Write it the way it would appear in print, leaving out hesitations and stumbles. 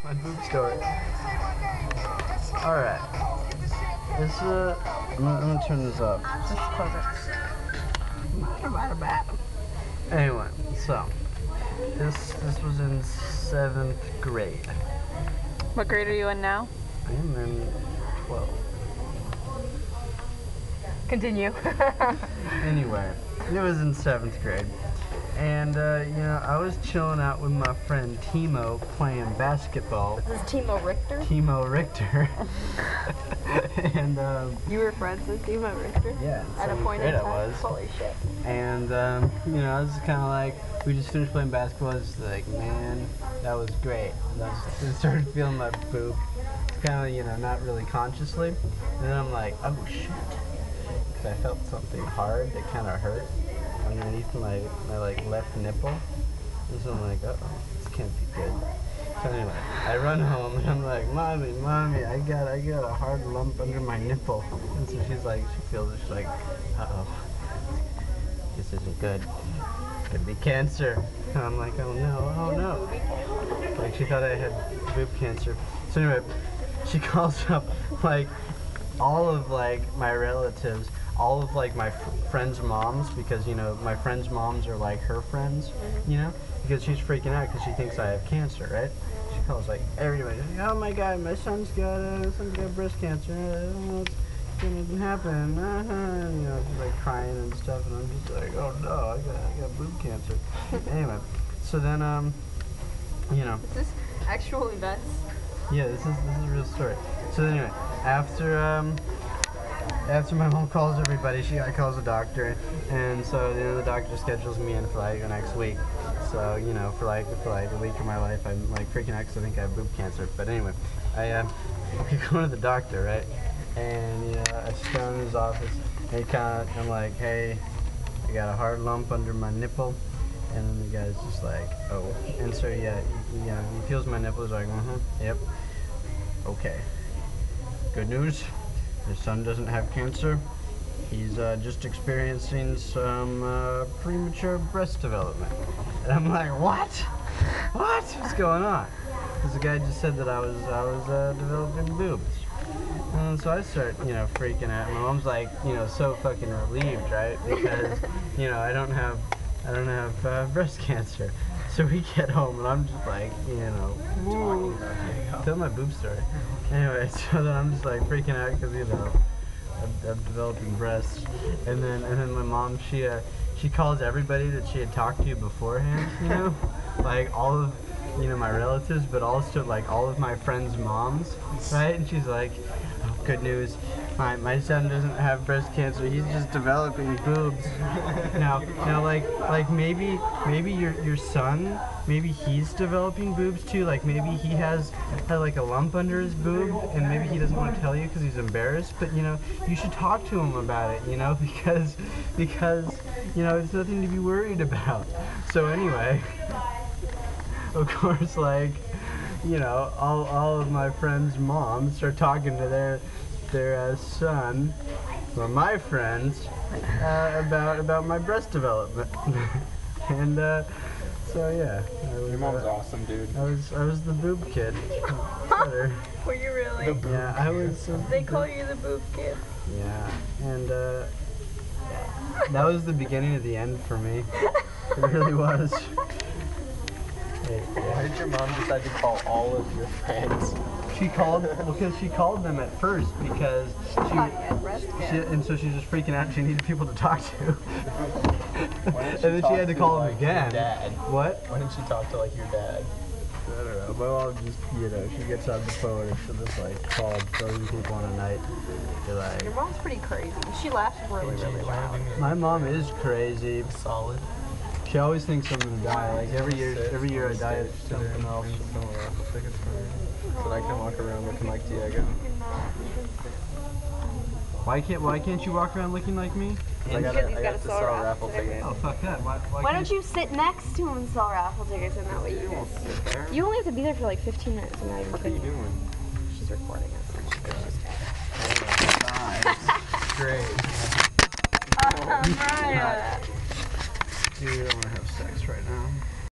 My boob story. Alright. This I'm gonna turn this up. Just close it. Anyway, so this was in 7th grade. What grade are you in now? I am in 12. Continue. Anyway, it was in 7th grade. And, you know, I was chilling out with my friend Timo playing basketball. This is Timo Richter? Timo Richter. And, you were friends with Timo Richter? Yeah. At a point in time? I was. Holy shit. And, you know, I was kind of like, we just finished playing basketball. I was just like, man, that was great. And I started feeling my boob. Kind of, you know, not really consciously. And then I'm like, oh, shit. Because I felt something hard that kind of hurt underneath my like left nipple, and so I'm like, uh-oh, this can't be good. So anyway, I run home and I'm like, mommy, I got a hard lump under my nipple. And so she's like, she feels it, she's like, uh-oh, this isn't good. Could be cancer. And I'm like, oh no. Like she thought I had boob cancer. So anyway, she calls up like all of like my relatives, all of like my friends' moms, because you know my friends' moms are like her friends, you know, because she's freaking out because she thinks I have cancer, right? She calls like everybody, like, oh my god, my son's got breast cancer. I don't know what's gonna happen. You know, she's like crying and stuff, and I'm just like, oh no, I got boob cancer. Anyway, so then you know. Is this actual events? Yeah, this is a real story. So anyway, after my mom calls everybody, she calls the doctor, and so you know the doctor schedules me in for like the next week. So you know for like a week of my life, I'm like freaking out because I think I have boob cancer. But anyway, I go to the doctor, right? And you know I sit down in his office, and I'm like, hey, I got a hard lump under my nipple. And then the guy's just like, oh. And so yeah, he feels my nipples like, yep, okay. Good news. His son doesn't have cancer. He's just experiencing some premature breast development. And I'm like, what? What's going on? Because the guy just said that I was developing boobs. And so I start, you know, freaking out. My mom's like, you know, so fucking relieved, right? Because, you know, I don't have breast cancer. So we get home and I'm just like, you know, tell my boob story. Anyway, so then I'm just like freaking out because you know I'm developing breasts, and then my mom she calls everybody that she had talked to beforehand, you know, like all of my relatives, but also like all of my friends' moms, right? And she's like, oh, good news. My son doesn't have breast cancer. He's just developing boobs. Now, like maybe your son, maybe he's developing boobs too. Like maybe he had like a lump under his boob, and maybe he doesn't want to tell you because he's embarrassed. But you know, you should talk to him about it. You know, because you know it's nothing to be worried about. So anyway, of course, like you know, all of my friends' moms start talking to their son, or my friends, about my breast development. And so yeah, your mom's awesome, dude. I was the boob kid. Were you really? Yeah, I was. They call you the boob kid. Yeah, and that was the beginning of the end for me. It really was. Why did your mom decide to call all of your friends? Because she called them at first because and so she's just freaking out. She needed people to talk to. And then she had to call them again. Your dad? What? Why didn't she talk to like your dad? I don't know. My mom just, you know, she gets on the phone and she'll just like call a dozen people on a night. They're like, your mom's pretty crazy. She laughs really loud. My mom is crazy. Solid. She always thinks I'm gonna die. Like every year I die of something else. So I can walk around looking like Diego. Why can't you walk around looking like me? I got to sell a raffle ticket. Oh fuck that! Why don't you sit next to him and sell raffle tickets, and that way you won't sit there? You only have to be there for like 15 minutes. I'm not even What are you doing? She's recording us. Great. Mariah. Dude, I want to have sex right now.